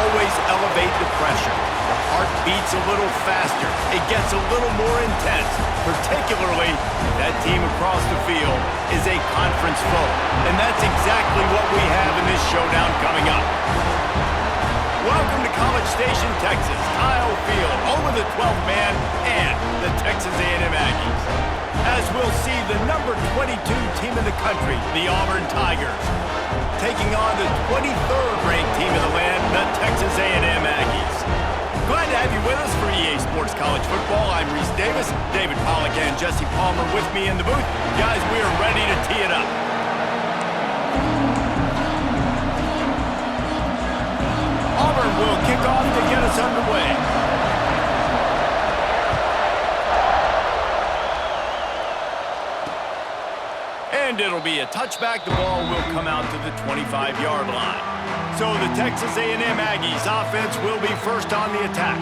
always elevate the pressure. The heart beats a little faster. It gets a little more intense, particularly if that team across the field is a conference foe. And that's exactly what we have in this showdown coming up. Welcome to College Station, Texas, Kyle Field, over the 12th man and the Texas A&M Aggies. As we'll see the number 22 team in the country, the Auburn Tigers, taking on the 23rd ranked team in the land, the Texas A&M Aggies. Glad to have you with us for EA Sports College Football. I'm Reese Davis, David Pollack and Jesse Palmer with me in the booth. Guys, we are ready to tee it up. Auburn will kick off to get us underway. And it'll be a touchback. The ball will come out to the 25-yard line. So the Texas A&M Aggies offense will be first on the attack.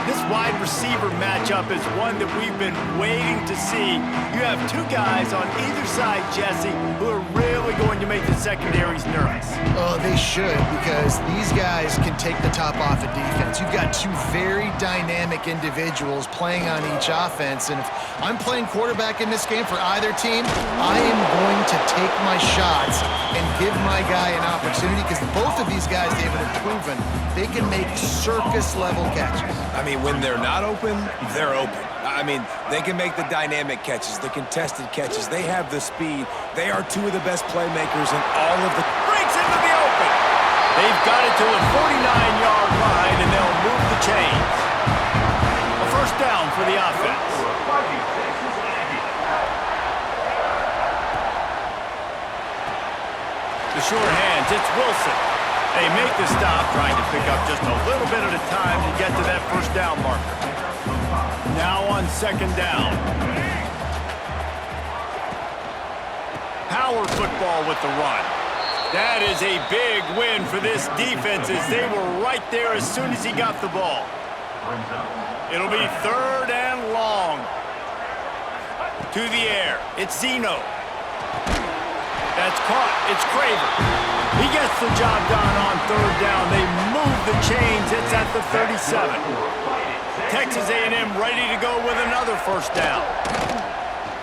This wide receiver matchup is one that we've been waiting to see. You have two guys on either side, Jesse, who are really going to make the secondaries nervous. Oh, they should, because these guys can take the top off of defense. You've got two very dynamic individuals playing on each offense, and if I'm playing quarterback in this game for either team, I am going to take my shots and give my guy an opportunity, because both of these guys, David, have proven they can make circus-level catches. I mean, when they're not open, they're open. I mean, they can make the dynamic catches, the contested catches. They have the speed. They are two of the best playmakers in all of the... Breaks into the open. They've got it to the 49-yard line, and they'll move the chains. A first down for the offense. The short hands, it's Wilson. They make the stop, trying to pick up just a little bit at a time to get to that first down marker. Now on second down. Power football with the run. That is a big win for this defense, as they were right there as soon as he got the ball. It'll be third and long. To the air. It's Zeno. That's caught. It's Craver. He gets the job done on third down. They move the chains. It's at the 37. Texas A&M ready to go with another first down.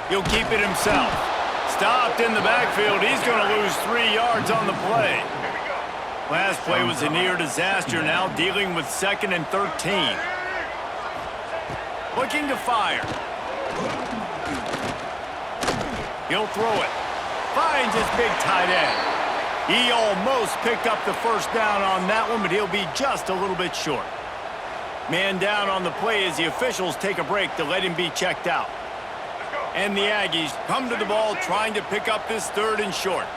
He'll keep it himself. Stopped in the backfield. He's going to lose 3 yards on the play. Last play was a near disaster. Now dealing with 2nd and 13. Looking to fire. He'll throw it. Finds his big tight end. He almost picked up the first down on that one, but he'll be just a little bit short. Man down on the play as the officials take a break to let him be checked out. And the Aggies come to the ball trying to pick up this third and short.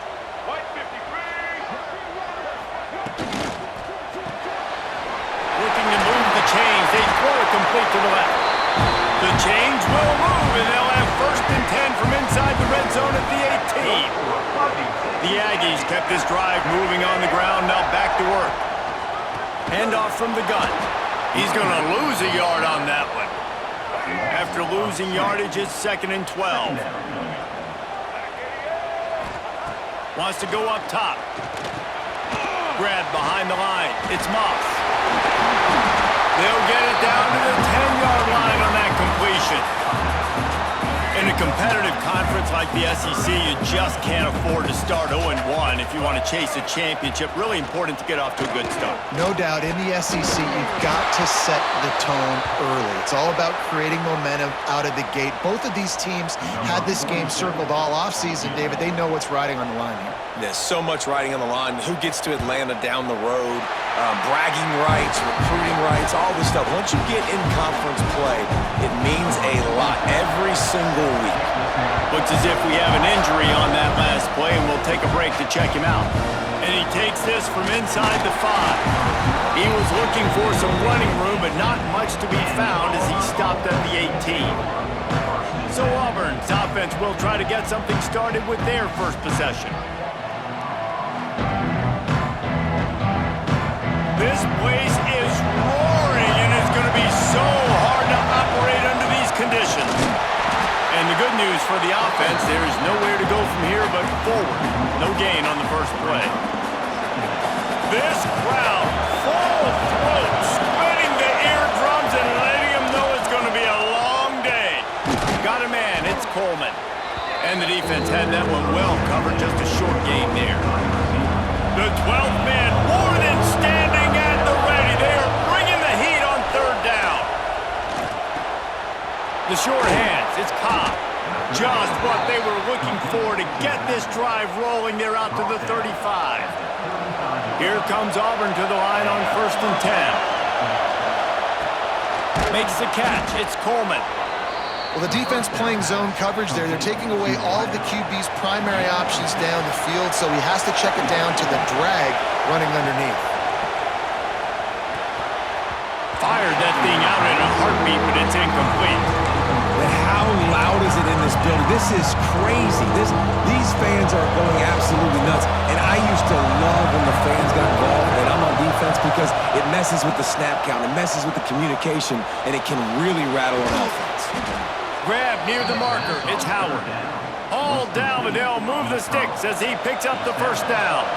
Looking to move the chains. They throw it complete to the left. The chains will move, and they'll have first and 10 from inside the red zone at the 18. The Aggies kept this drive moving on the ground, now back to work. Handoff from the gun. He's going to lose a yard on that one. After losing yardage, it's 2nd and 12. Wants to go up top. Grabbed behind the line. It's Moss. They'll get it down to the 10-yard line on that completion. In a competitive conference like the SEC, you just can't afford to start 0-1 if you want to chase a championship. Really important to get off to a good start. No doubt, in the SEC, you've got to set the tone early. It's all about creating momentum out of the gate. Both of these teams had this game circled all offseason, David. They know what's riding on the line here. There's so much riding on the line. Who gets to Atlanta down the road? Bragging rights, recruiting rights, all this stuff. Once you get in conference play, it means a lot every single week. Looks as if we have an injury on that last play, and we'll take a break to check him out. And he takes this from inside the 5. He was looking for some running room, but not much to be found as he stopped at the 18. So Auburn's offense will try to get something started with their first possession. This place is roaring, and it's going to be so hard to operate under these conditions. And the good news for the offense, there is nowhere to go from here but forward. No gain on the first play. This crowd full man, it's Coleman. And the defense had that one well covered, just a short gain there. The 12th man more than standing at the ready. They are bringing the heat on third down. The short hands, it's Cobb. Just what they were looking for to get this drive rolling. They're out to the 35. Here comes Auburn to the line on 1st and 10. Makes the catch. It's Coleman. Well, the defense playing zone coverage there. They're taking away all of the QB's primary options down the field, so he has to check it down to the drag running underneath. Fired that thing out in a heartbeat, but it's incomplete. But how loud is it in this building? This is crazy. These fans are going absolutely nuts. And I used to love when the fans got involved and I'm on defense because it messes with the snap count, it messes with the communication, and it can really rattle an offense. Grab near the marker. It's Howard. All down, and they'll move the sticks as he picks up the first down.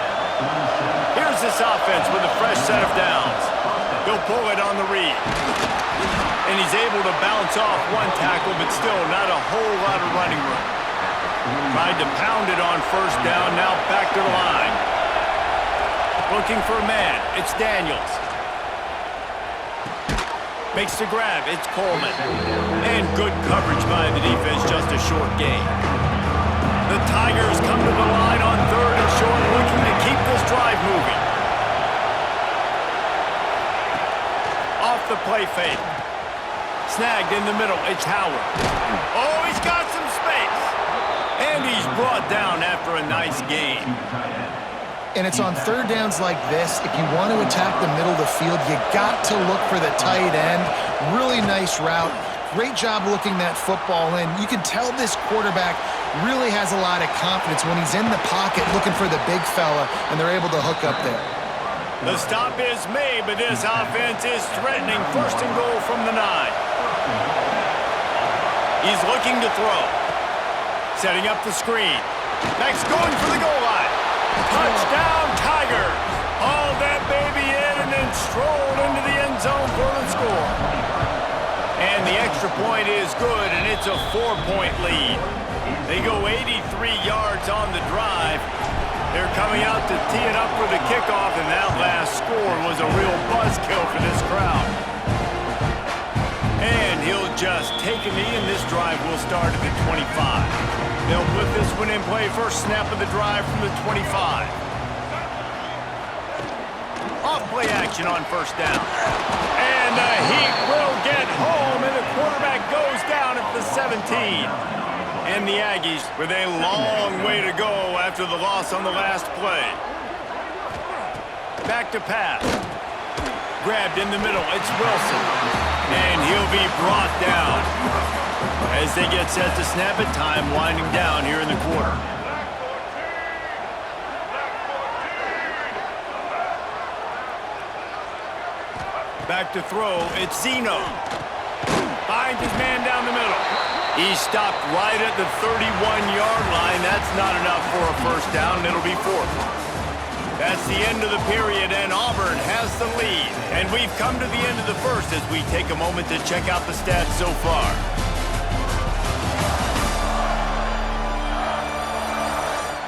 Here's this offense with a fresh set of downs. He'll pull it on the read. And he's able to bounce off one tackle, but still not a whole lot of running room. Tried to pound it on first down, now back to the line. Looking for a man, it's Daniels. Makes the grab, it's Coleman. And good coverage by the defense, just a short gain. The Tigers come to the line on 3rd and short, looking to keep this drive moving. Off the play fake. Snagged in the middle, it's Howard. Oh, he's got some space. And he's brought down after a nice gain. And it's on third downs like this. If you want to attack the middle of the field, you got to look for the tight end. Really nice route. Great job looking that football in. You can tell this quarterback really has a lot of confidence when he's in the pocket looking for the big fella, and they're able to hook up there. The stop is made, but this offense is threatening 1st and goal from the 9. He's looking to throw. Setting up the screen. Next, going for the goal line. Touchdown, Tigers. Hauled that baby in and then strolled into the end zone for the score. And the extra point is good, and it's a 4-point lead. They go 83 yards on the drive. They're coming out to tee it up for the kickoff, and that last score was a real buzzkill for this crowd. And he'll just take a knee, and this drive will start at the 25. They'll put this one in play. First snap of the drive from the 25. Off play action on first down. And the Heat will get home, and the quarterback goes down at the 17. And the Aggies with a long way to go after the loss on the last play. Back to pass. Grabbed in the middle, it's Wilson. And he'll be brought down as they get set to snap it. Time winding down here in the quarter. Back to throw, it's Zeno. Finds his man down the middle. He stopped right at the 31-yard line. That's not enough for a first down, and it'll be 4th. That's the end of the period, and Auburn has the lead. And we've come to the end of the first as we take a moment to check out the stats so far.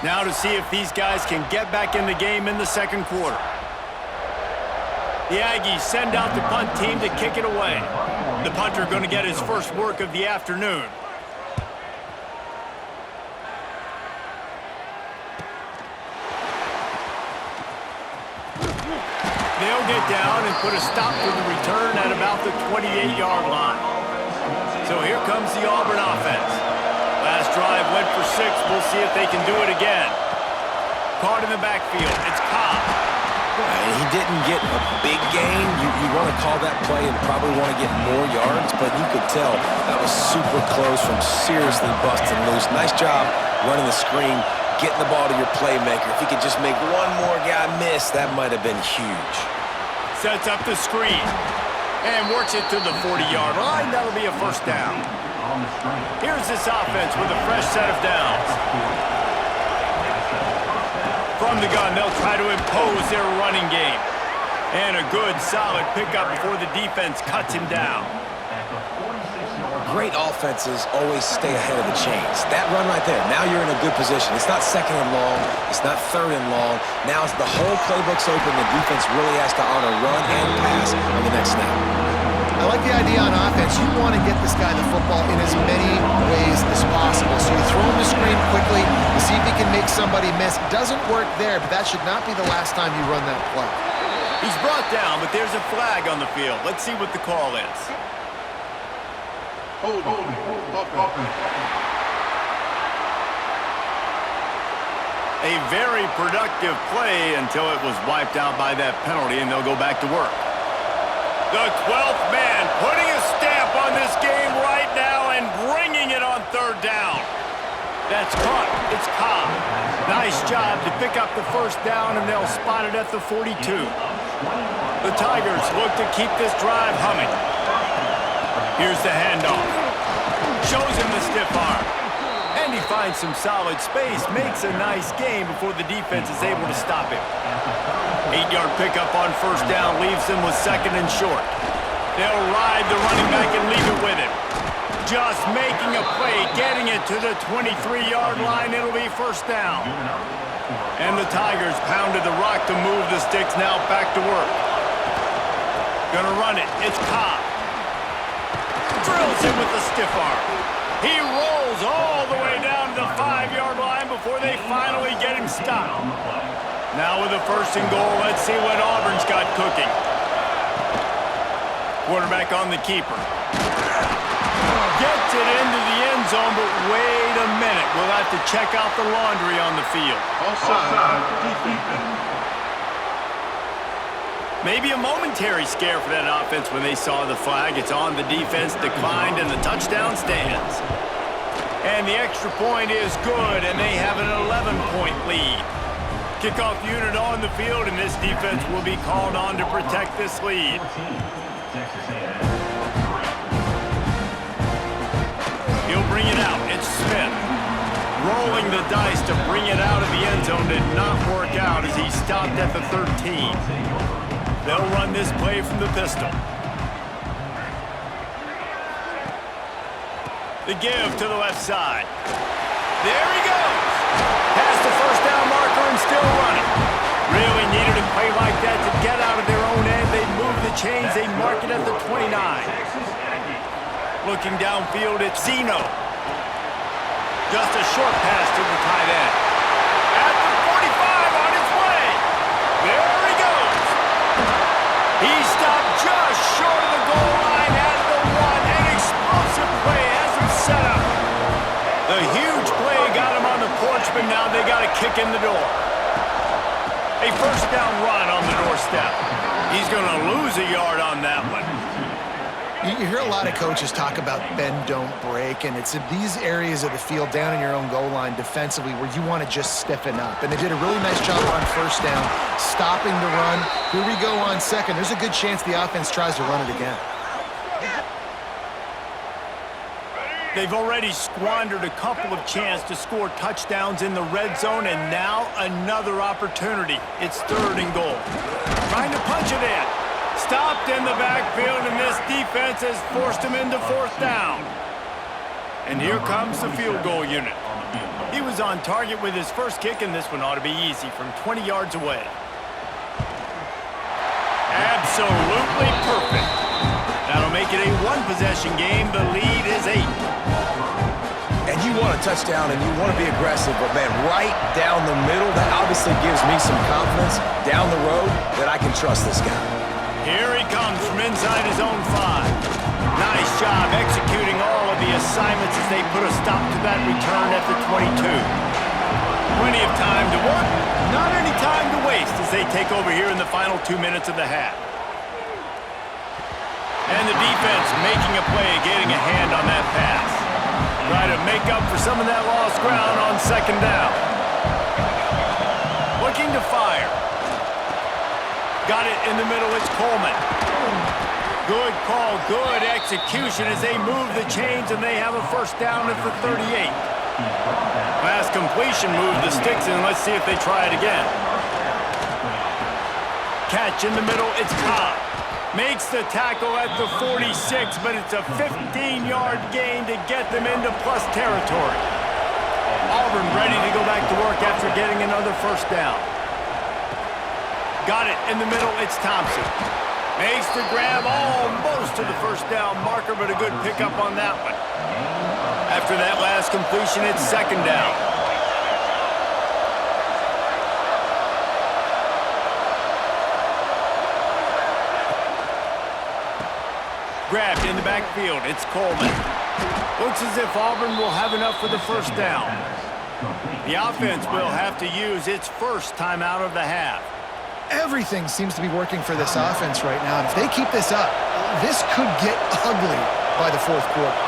Now to see if these guys can get back in the game in the second quarter. The Aggies send out the punt team to kick it away. The punter going to get his first work of the afternoon. They'll get down and put a stop to the return at about the 28-yard line. So here comes the Auburn offense. Last drive went for 6. We'll see if they can do it again. Caught in the backfield. It's Cobb. He didn't get a big gain. You want to call that play and probably want to get more yards, but you could tell that was super close from seriously busting loose. Nice job running the screen, getting the ball to your playmaker. If he could just make one more guy miss, that might have been huge. Sets up the screen and works it to the 40-yard line. That'll be a first down. Here's this offense with a fresh set of downs. From the gun, they'll try to impose their running game. And a good, solid pickup before the defense cuts him down. great offenses always stay ahead of the chains. That run right there, now you're in a good position. It's not second and long. It's not third and long. Now the whole playbook's open. The defense really has to honor run and pass on the next snap. I like the idea on offense. You want to get this guy the football in as many ways as possible. So you throw him the screen quickly to see if he can make somebody miss. Doesn't work there, but that should not be the last time you run that play. He's brought down, but there's a flag on the field. Let's see what the call is. Hold on. A very productive play until it was wiped out by that penalty, and they'll go back to work. The 12th man putting a stamp on this game right now and bringing it on third down. That's caught. It's Cobb. Nice job to pick up the first down, and they'll spot it at the 42. The Tigers look to keep this drive humming. Here's the handoff. Shows him the stiff arm. And he finds some solid space, makes a nice game before the defense is able to stop him. 8-yard pickup on first down leaves him with second and short. They'll ride the running back and leave it with him. Just making a play, getting it to the 23-yard line. It'll be first down. And the Tigers pounded the rock to move the sticks, now back to work. Gonna run it. It's Cobb. Drills him with the stiff arm. He rolls all the way down to the 5-yard line before they finally get him stopped. Now with a first and goal, let's see what Auburn's got cooking. Quarterback on the keeper. Gets it into the end zone, but wait a minute. We'll have to check out the laundry on the field. Maybe a momentary scare for that offense when they saw the flag. It's on, the defense declined, and the touchdown stands. And the extra point is good, and they have an 11-point lead. Kickoff unit on the field, and this defense will be called on to protect this lead. He'll bring it out. It's Smith. Rolling the dice to bring it out of the end zone did not work out as he stopped at the 13. They'll run this play from the pistol. The give to the left side. There he goes. Past the first down marker and still running. Really needed a play like that to get out of their own end. They move the chains. They mark it at the 29. Looking downfield, it's Zeno. Just a short pass to the tight end. At the 45 on his way. There he goes. He stopped just short of the goal line at the 1. An explosive play has him set up. The huge play got him on the porch, but now they got a kick in the door. A first down run on the doorstep. He's going to lose a yard on that one. You hear a lot of coaches talk about bend, don't break, and it's in these areas of the field down in your own goal line defensively where you want to just stiffen up. And they did a really nice job on first down, stopping the run. Here we go on second. There's a good chance the offense tries to run it again. They've already squandered a couple of chances to score touchdowns in the red zone, and now another opportunity. It's third and goal. Trying to punch it in. Stopped in the backfield, and this defense has forced him into fourth down. And here comes the field goal unit. He was on target with his first kick, and this one ought to be easy from 20 yards away. Absolutely perfect. That'll make it a one-possession game. The lead is 8. And you want a touchdown, and you want to be aggressive, but, man, right down the middle, that obviously gives me some confidence down the road that I can trust this guy. Here he comes from inside his own 5. Nice job executing all of the assignments as they put a stop to that return at the 22. Plenty of time to work, not any time to waste as they take over here in the final 2 minutes of the half. And the defense making a play, getting a hand on that pass. Try to make up for some of that lost ground on second down. Looking to fire. Got it in the middle, it's Coleman. Good call, good execution as they move the chains and they have a first down at the 38. Last completion moved the sticks, and let's see if they try it again. Catch in the middle, it's Cobb. Makes the tackle at the 46, but it's a 15-yard gain to get them into plus territory. Auburn ready to go back to work after getting another first down. Got it in the middle, it's Thompson. Makes the grab almost to the first down marker, but a good pickup on that one. After that last completion, it's second down. Grabbed in the backfield, it's Coleman. Looks as if Auburn will have enough for the first down. The offense will have to use its first timeout of the half. Everything seems to be working for this offense right now, and if they keep this up, this could get ugly by the fourth quarter.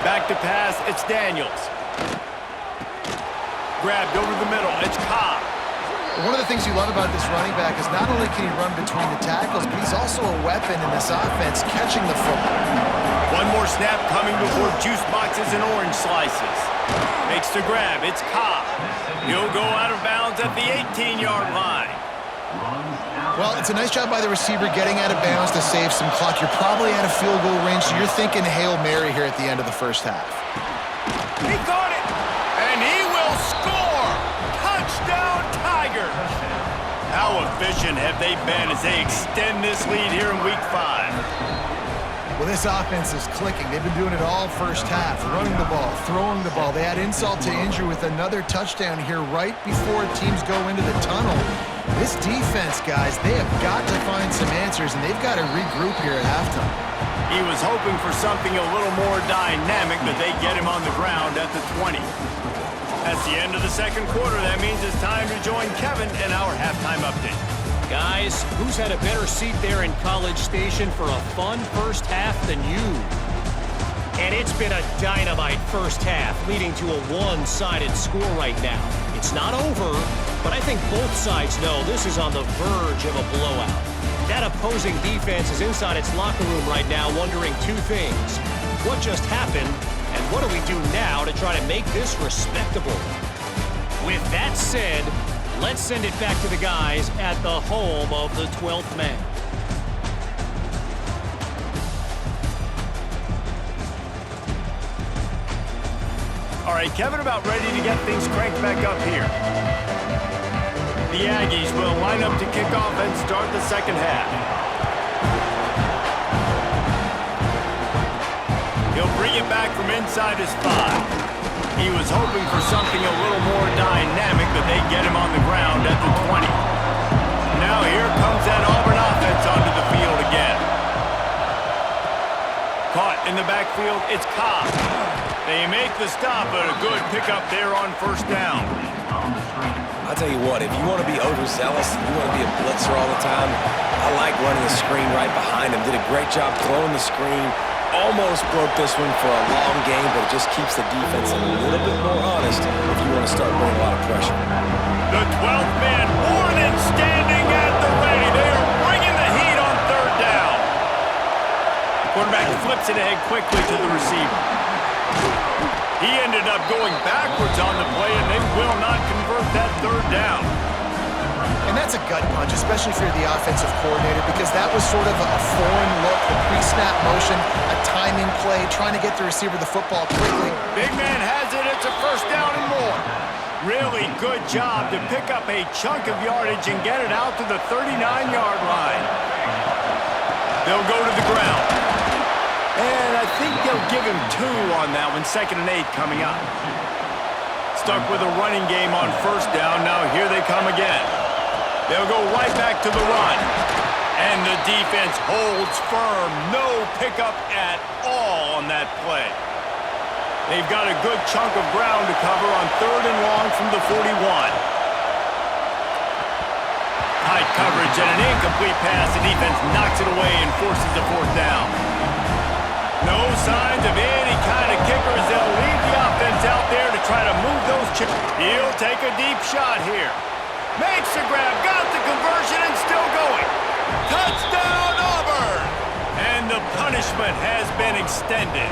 Back to pass, it's Daniels. Grabbed over the middle, it's Cobb. One of the things you love about this running back is not only can he run between the tackles, but he's also a weapon in this offense catching the football. One more snap coming before juice boxes and orange slices. Makes the grab, it's Cobb. He'll go out of bounds at the 18-yard line. Well, it's a nice job by the receiver getting out of bounds to save some clock. You're probably out of field goal range, so you're thinking Hail Mary here at the end of the first half. He got it, and he will score! Touchdown, Tigers! How efficient have they been as they extend this lead here in Week 5? Well, this offense is clicking. They've been doing it all first half, running the ball, throwing the ball. They had insult to injury with another touchdown here right before teams go into the tunnel. This defense, guys, they have got to find some answers, and they've got to regroup here at halftime. He was hoping for something a little more dynamic, but they get him on the ground at the 20. That's the end of the second quarter. That means it's time to join Kevin in our halftime update. Guys, who's had a better seat there in College Station for a fun first half than you? And it's been a dynamite first half, leading to a one-sided score right now. It's not over, but I think both sides know this is on the verge of a blowout. That opposing defense is inside its locker room right now wondering two things. What just happened, and what do we do now to try to make this respectable? With that said, let's send it back to the guys at the home of the 12th man. All right, Kevin about ready to get things cranked back up here. The Aggies will line up to kick off and start the second half. He'll bring it back from inside his 5. He was hoping for something a little more dynamic, but they get him on the ground at the 20. Now here comes that Auburn offense onto the field again. Caught in the backfield, it's Cobb. They make the stop, but a good pickup there on first down. I'll tell you what, if you want to be overzealous, you want to be a blitzer all the time, I like running the screen right behind him. Did a great job throwing the screen. Almost broke this one for a long game, but it just keeps the defense a little bit more honest if you want to start putting a lot of pressure. The 12th man, Warren, standing at the ready. They are bringing the heat on third down. Quarterback flips it ahead quickly to the receiver. He ended up going backwards on the play, and they will not convert that third down. And that's a gut punch, especially if you're the offensive coordinator, because that was sort of a foreign look, the pre-snap motion, a timing play, trying to get the receiver the football quickly. Big man has it. It's a first down and more. Really good job to pick up a chunk of yardage and get it out to the 39-yard line. They'll go to the ground. And I think they'll give him 2 on that one, 2nd and 8 coming up. Stuck with a running game on first down. Now here they come again. They'll go right back to the run. And the defense holds firm. No pickup at all on that play. They've got a good chunk of ground to cover on 3rd and long from the 41. Tight coverage and an incomplete pass. The defense knocks it away and forces the 4th down. No signs of any kind of kickers. They'll leave the offense out there to try to move those chips. He'll take a deep shot here. Makes the grab, got the conversion, and still going. Touchdown, Auburn! And the punishment has been extended.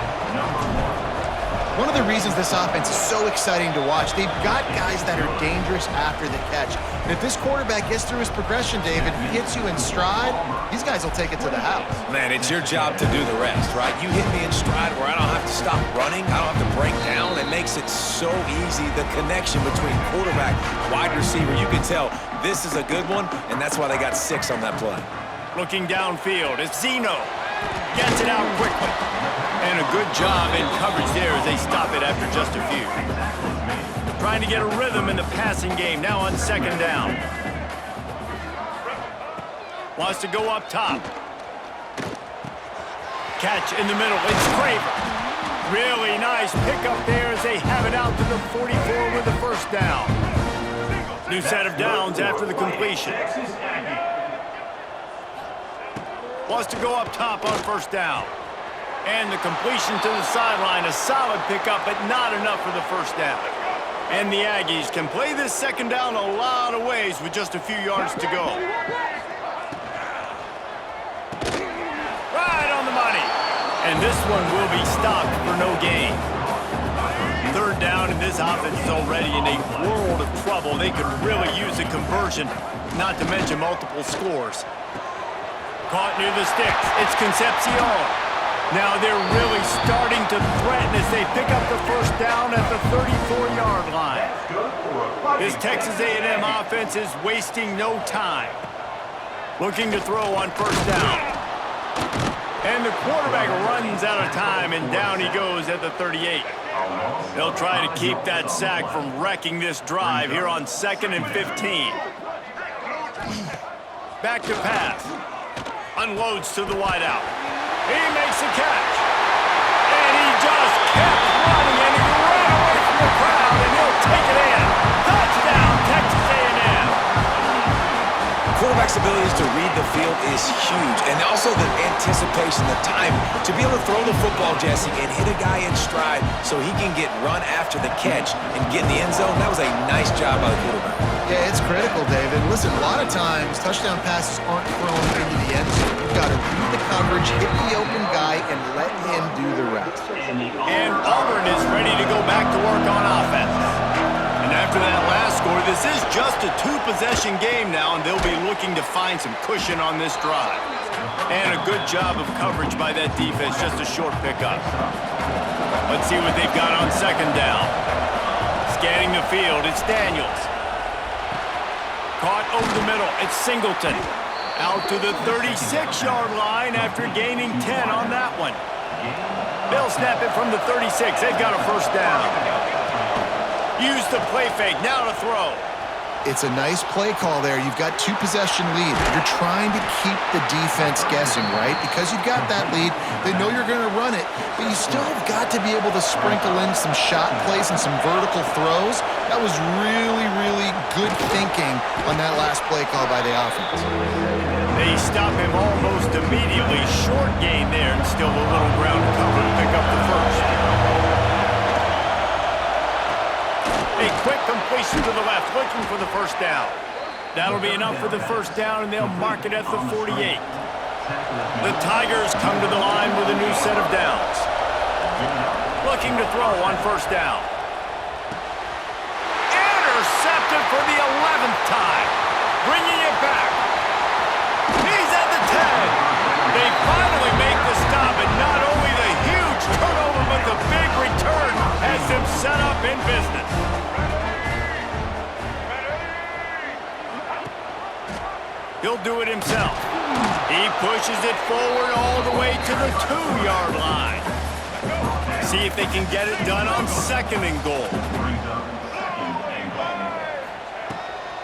One of the reasons this offense is so exciting to watch, they've got guys that are dangerous after the catch. And if this quarterback gets through his progression, David, he hits you in stride, these guys will take it to the house. Man, it's your job to do the rest, right? You hit me in stride where I don't have to stop running. I don't have to break down. It makes it so easy. The connection between quarterback, wide receiver, you can tell this is a good one, and that's why they got 6 on that play. Looking downfield, it's Zeno. Gets it out quickly. And a good job in coverage there as they stop it after just a few. Trying to get a rhythm in the passing game now on 2nd down. Wants to go up top. Catch in the middle. It's Craver. Really nice pickup there as they have it out to the 44 with the first down. New set of downs after the completion. Wants to go up top on 1st down. And the completion to the sideline, a solid pickup, but not enough for the 1st down. And the Aggies can play this 2nd down a lot of ways with just a few yards to go. Right on the money. And this one will be stopped for no gain. 3rd down, and this offense is already in a world of trouble. They could really use a conversion, not to mention multiple scores. Caught near the sticks. It's Concepcion. Now they're really starting to threaten as they pick up the 1st down at the 34-yard line. This Texas A&M offense is wasting no time. Looking to throw on 1st down. And the quarterback runs out of time, and down he goes at the 38. They'll try to keep that sack from wrecking this drive here on 2nd and 15. Back to pass. Unloads to the wideout. He makes the catch. And he just kept running, and he ran away from the crowd, and he'll take it in. Touchdown, Texas A&M. Quarterback's abilities to read the field is huge, and also the anticipation, the time to be able to throw the football, Jesse, and hit a guy in stride so he can get run after the catch and get in the end zone. That was a nice job by the quarterback. Yeah, it's critical, David. Listen, a lot of times touchdown passes aren't thrown into the end zone. You've got to read the coverage, hit the open guy, and let him do the rest. And Auburn is ready to go back to work on offense. And after that last score, this is just a 2-possession game now, and they'll be looking to find some cushion on this drive. And a good job of coverage by that defense, just a short pickup. Let's see what they've got on 2nd down. Scanning the field, it's Daniels. Caught over the middle, it's Singleton. Out to the 36-yard line after gaining 10 on that one. They'll snap it from the 36. They've got a 1st down. Use the play fake, now to throw. It's a nice play call there. You've got 2-possession lead. You're trying to keep the defense guessing, right? Because you've got that lead, they know you're going to run it, but you still have got to be able to sprinkle in some shot plays and some vertical throws. That was really, really good thinking on that last play call by the offense. They stop him almost immediately. Short gain there, and still a little ground cover to pick up the 1st. A quick completion to the left, looking for the 1st down. That'll be enough for the 1st down, and they'll mark it at the 48. The Tigers come to the line with a new set of downs. Looking to throw on 1st down. Intercepted for the 11th time. Bringing it back. He's at the 10. They finally make the stop, and not only the huge turnover, but the big return has them set up in business. He'll do it himself. He pushes it forward all the way to the 2-yard line. See if they can get it done on 2nd and goal.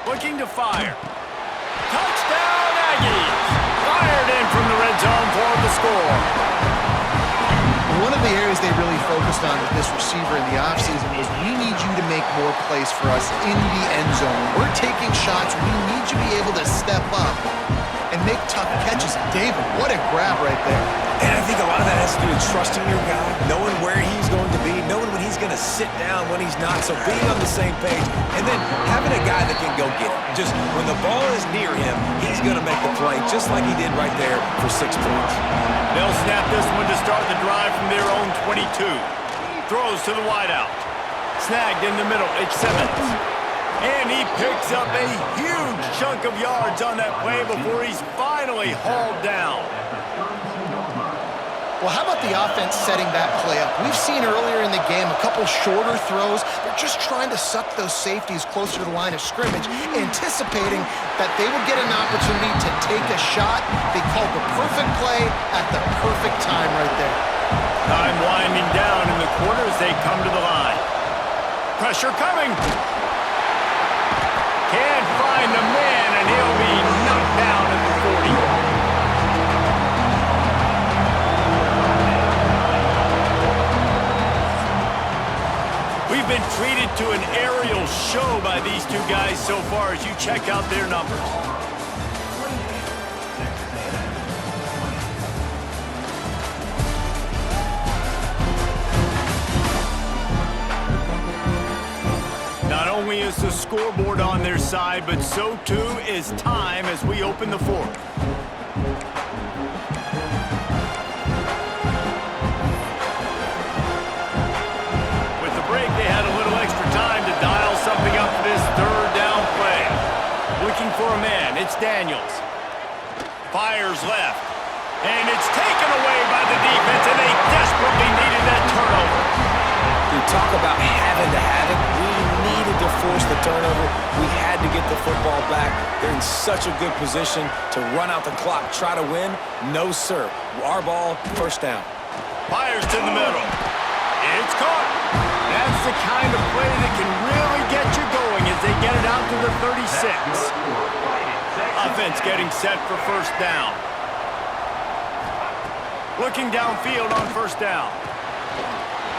Looking to fire. Touchdown, Aggies! Fired in from the red zone for the score. One of the areas they really focused on with this receiver in the offseason was, we need you to make more plays for us in the end zone. We're taking shots. We need you to be able to step up and make tough catches. David, what a grab right there. And I think a lot of that has to do with trusting your guy, knowing where he's going to be, knowing when he's going to sit down, when he's not, so being on the same page, and then having a guy that can go get it. Just when the ball is near him, he's going to make the play, just like he did right there for 6 points. They'll snap this one to start the drive from their own 22. throws to the wideout. Snagged in the middle, it's Simmons. And he picks up a huge chunk of yards on that play before he's finally hauled down. Well, how about the offense setting that play up? We've seen earlier in the game a couple shorter throws. They're just trying to suck those safeties closer to the line of scrimmage, anticipating that they would get an opportunity to take a shot. They called the perfect play at the perfect time right there. Time winding down in the quarter as they come to the line. Pressure coming. Can't find the man, and he'll be knocked down at the 40. We've been treated to an aerial show by these two guys so far as you check out their numbers. Not only is the scoreboard on their side, but so too is time as we open the fourth. They had a little extra time to dial something up for this third down play. Looking for a man, it's Daniels. Fires left. And it's taken away by the defense, and they desperately needed that turnover. You talk about having to have it. We needed to force the turnover. We had to get the football back. They're in such a good position to run out the clock, try to win. No, sir. Our ball, first down. Fires to the middle. It's caught. That's the kind of play that can really get you going as they get it out to the 36. Offense getting set for first down. Looking downfield on first down.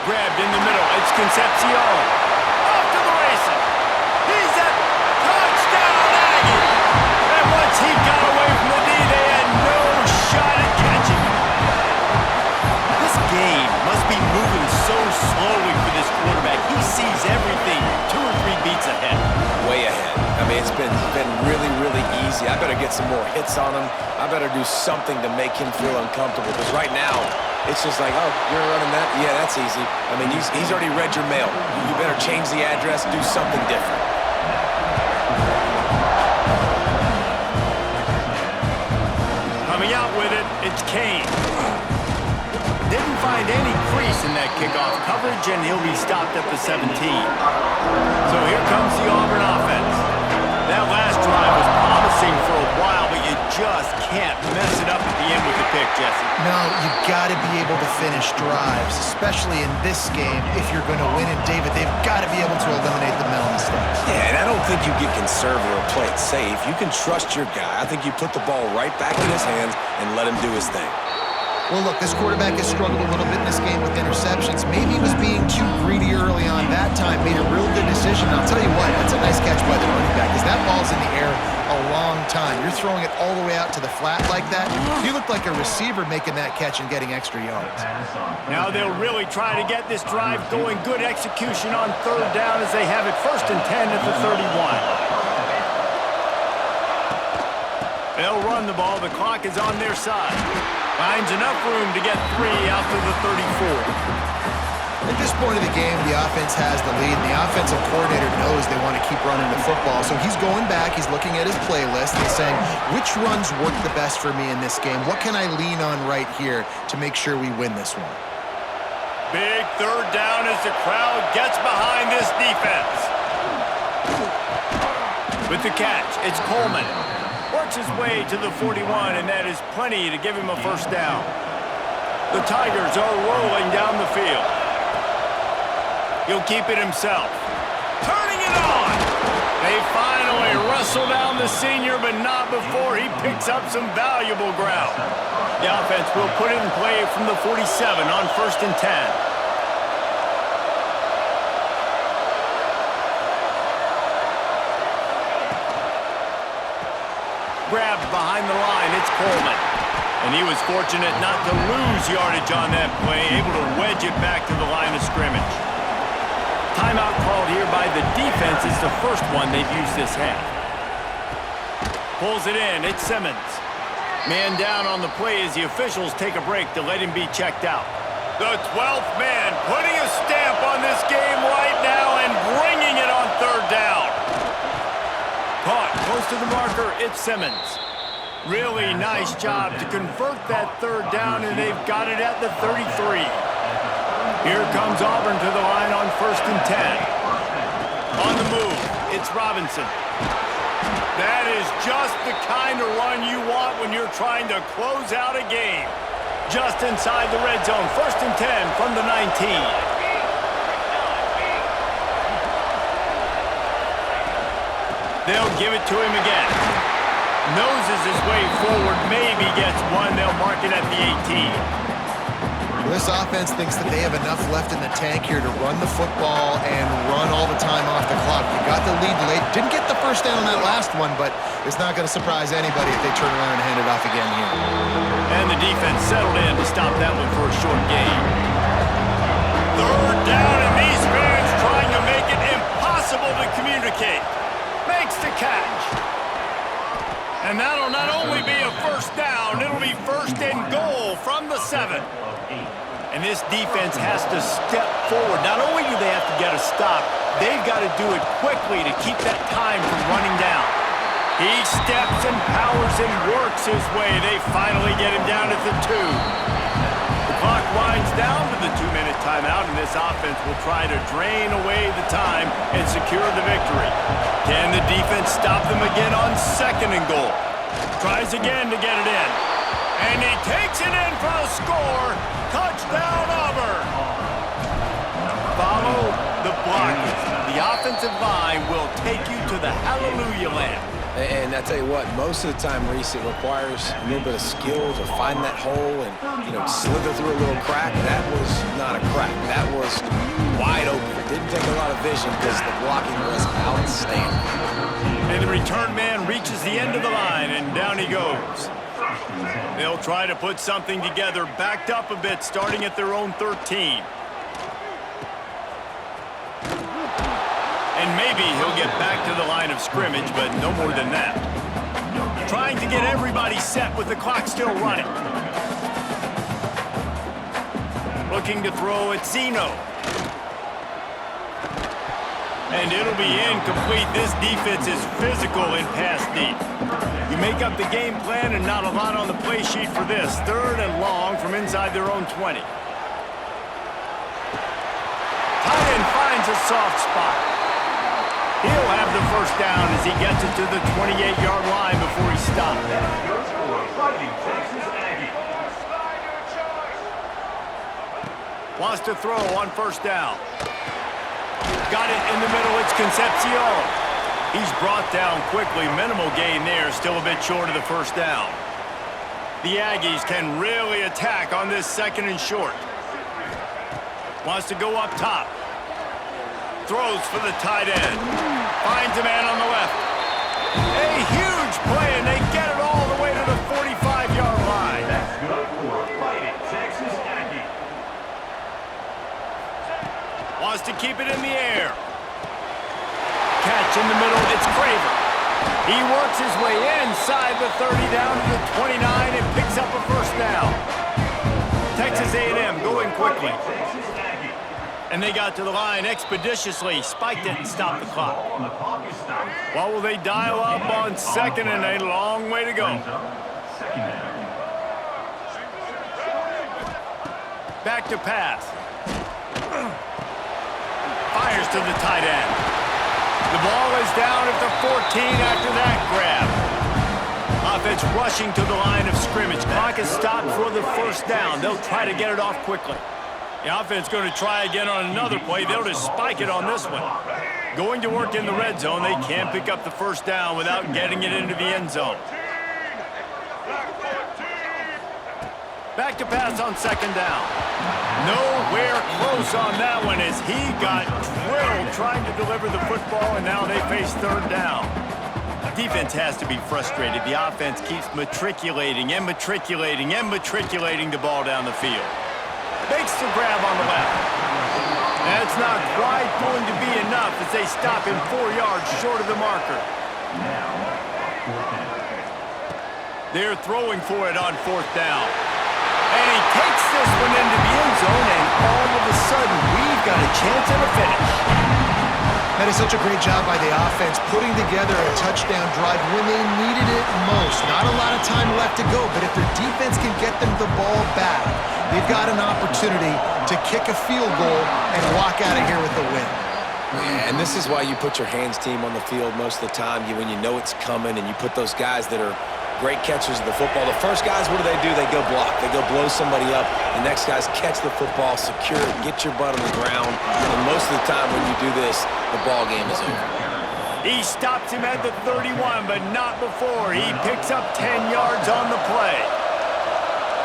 Grabbed in the middle. It's Concepcion. Off to the races. He's at touchdown Aggie. And once he got away from the D, they had no shot at catching him. This game must be moving so slowly for this quarterback. He sees everything 2 or 3 beats ahead. Way ahead. I mean, it's been really, really easy. I better get some more hits on him. I better do something to make him feel uncomfortable, because right now, it's just like, oh, you're running that? Yeah, that's easy. I mean, he's already read your mail. You better change the address, do something different. Coming out with it, it's Kane. Didn't find any crease in that kickoff coverage, and he'll be stopped at the 17. So here comes the Auburn offense. That last drive was promising for a while, but you just can't mess it up at the end with the pick, Jesse. No, you've got to be able to finish drives, especially in this game if you're going to win. And David, they've got to be able to eliminate the mental mistakes. Yeah, and I don't think you get conservative or play it safe. You can trust your guy. I think you put the ball right back in his hands and let him do his thing. Well, look, this quarterback has struggled a little bit in this game with interceptions. Maybe he was being too greedy early on. That time made a real good decision. I'll tell you what, that's a nice catch by the running back, because that ball's in the air a long time. You're throwing it all the way out to the flat like that. You look like a receiver making that catch and getting extra yards. Now they'll really try to get this drive going. Good execution on third down as they have it 1st and 10 at the 31. They'll run the ball. The clock is on their side. Finds enough room to get 3 out to the 34. At this point of the game, the offense has the lead, and the offensive coordinator knows they want to keep running the football. So he's going back, he's looking at his playlist, and saying, which runs work the best for me in this game? What can I lean on right here to make sure we win this one? Big third down as the crowd gets behind this defense. With the catch, it's Coleman. Works his way to the 41, and that is plenty to give him a first down. The Tigers are rolling down the field. He'll keep it himself. Turning it on! They finally wrestle down the senior, but not before he picks up some valuable ground. The offense will put it in play from the 47 on 1st and 10. Grabbed behind the line, it's Coleman. And he was fortunate not to lose yardage on that play, able to wedge it back to the line of scrimmage. Timeout called here by the defense. It's the first one they've used this half. Pulls it in, it's Simmons. Man down on the play as the officials take a break to let him be checked out. The 12th man putting a stamp on this game right now and bringing it on third down. Caught close to the marker, it's Simmons. Really nice job to convert that third down, and they've got it at the 33. Here comes Auburn to the line on 1st and 10. On the move, it's Robinson. That is just the kind of run you want when you're trying to close out a game. Just inside the red zone, 1st and 10 from the 19. They'll give it to him again. Noses his way forward, maybe gets one. They'll mark it at the 18. This offense thinks that they have enough left in the tank here to run the football and run all the time off the clock. They got the lead late. Didn't get the first down on that last one, but it's not going to surprise anybody if they turn around and hand it off again here. And the defense settled in to stop that one for a short gain. Third down, and these fans trying to make it impossible to communicate. Makes the catch. And that'll not only be a first down, it'll be 1st and goal from the 7. And this defense has to step forward. Not only do they have to get a stop, they've got to do it quickly to keep that time from running down. He steps and powers and works his way. They finally get him down at the 2. The clock winds down to the 2-minute timeout, and this offense will try to drain away the time and secure the victory. Can the defense stop them again on 2nd and goal? Tries again to get it in. And he takes it in for the score. Touchdown, Auburn. Follow the blockers. The offensive line will take you to the hallelujah land. And I tell you what, most of the time, Reese, it requires a little bit of skill to find that hole and, slither through a little crack. That was not a crack. That was wide open. Didn't take a lot of vision because the blocking was outstanding. And the return man reaches the end of the line, and down he goes. They'll try to put something together, backed up a bit, starting at their own 13. And maybe he'll get back to the line of scrimmage, but no more than that. Trying to get everybody set with the clock still running. Looking to throw at Zeno. And it'll be incomplete. This defense is physical in pass deep. You make up the game plan and not a lot on the play sheet for this. 3rd and long from inside their own 20. Tight end finds a soft spot. He'll have the first down as he gets it to the 28-yard line before he stopped. Wants to throw on 1st down. Got it in the middle, it's Concepcion. He's brought down quickly, minimal gain there, still a bit short of the first down. The Aggies can really attack on this 2nd and short. Wants to go up top. Throws for the tight end. Finds a man on the left. A huge play, and they get it all the way to the 45-yard line. That's good for Fighting Texas Aggie. Wants to keep it in the air. Catch in the middle, it's Craver. He works his way inside the 30 down to the 29 and picks up a first down. Texas A&M going quickly. And they got to the line expeditiously. Spiked it and stopped the clock. What will they dial up on 2nd and a long way to go? Back to pass. Fires to the tight end. The ball is down at the 14 after that grab. Offense rushing to the line of scrimmage. Clock is stopped for the first down. They'll try to get it off quickly. The offense going to try again on another play. They'll just spike it on this one. Going to work in the red zone. They can't pick up the first down without getting it into the end zone. Back to pass on 2nd down. Nowhere close on that one as he got drilled trying to deliver the football, and now they face 3rd down. Defense has to be frustrated. The offense keeps matriculating and matriculating and matriculating the ball down the field. Makes the grab on the left. That's not quite going to be enough as they stop him 4 yards short of the marker. They're throwing for it on 4th down. And And he takes this one into the end zone, and all of a sudden, we've got a chance at a finish. That is such a great job by the offense, putting together a touchdown drive when they needed it most. Not a lot of time left to go, but if their defense can get them the ball back, they've got an opportunity to kick a field goal and walk out of here with the win. Yeah, and this is why you put your hands team on the field most of the time. When you know it's coming and you put those guys that are great catchers of the football. The first guys, what do? They go block. They go blow somebody up. The next guys catch the football, secure it, get your butt on the ground. And most of the time when you do this, the ball game is over. He stops him at the 31, but not before. He picks up 10 yards on the play.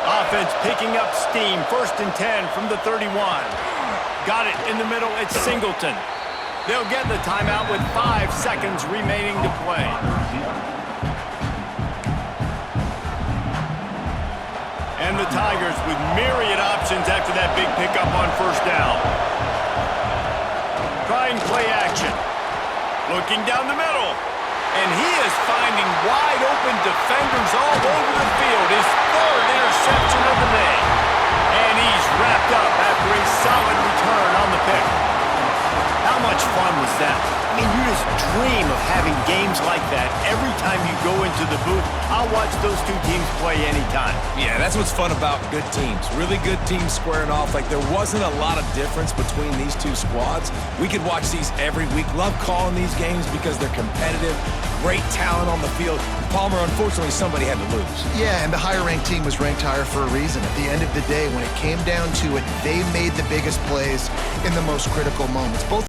Offense picking up steam. 1st and 10 from the 31. Got it in the middle. It's Singleton. They'll get the timeout with 5 seconds remaining to play. And the Tigers with myriad options after that big pickup on 1st down. Trying play action. Looking down the middle. And he is finding wide open defenders all over the field. His 3rd interception of the day. And he's wrapped up after a solid return on the pick. How much fun was that? I mean, you just dream of having games like that every time you go into the booth. I'll watch those two teams play anytime. Yeah, that's what's fun about good teams. Really good teams squaring off. Like, there wasn't a lot of difference between these two squads. We could watch these every week. Love calling these games because they're competitive. Great talent on the field. Palmer, unfortunately, somebody had to lose. Yeah, and the higher-ranked team was ranked higher for a reason. At the end of the day, when it came down to it, they made the biggest plays in the most critical moments. Both